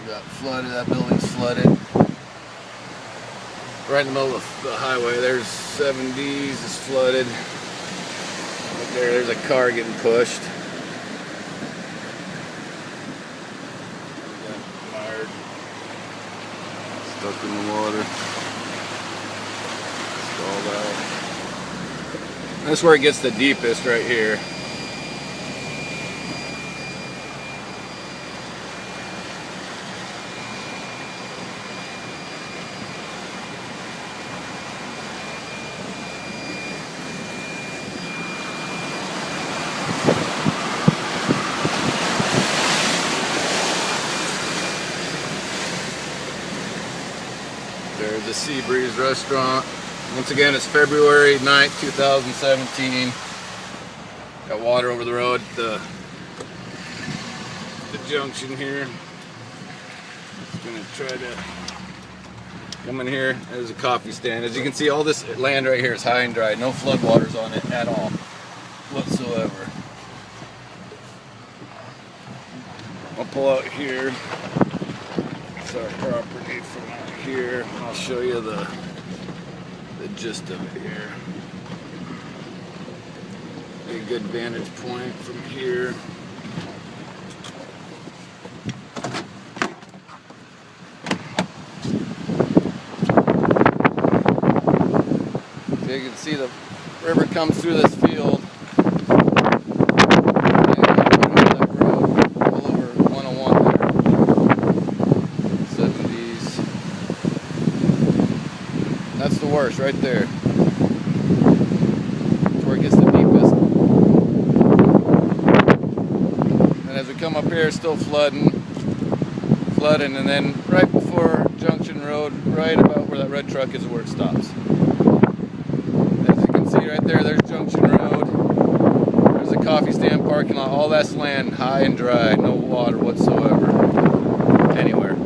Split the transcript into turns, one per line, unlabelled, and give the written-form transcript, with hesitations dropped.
got flooded, that building's flooded. Right in the middle of the highway, there's 70s, is flooded. Right there's a car getting pushed. Mired, stuck in the water. Stalled out. That's where it gets the deepest, right here. There's the Sea Breeze restaurant. Once again, it's February 9th, 2017. Got water over the road at the junction here. Just gonna try to come in here. There's a coffee stand. As you can see, all this land right here is high and dry. No floodwaters on it at all, whatsoever. I'll pull out here. It's our property from out here. I'll show you the gist of it here. A good vantage point from here. So you can see the river comes through this field. That's the worst, right there. That's where it gets the deepest. And as we come up here, it's still flooding, and then right before Junction Road, right about where that red truck is, where it stops. As you can see right there, there's Junction Road. There's a coffee stand, parking lot. All that's land, high and dry, no water whatsoever anywhere.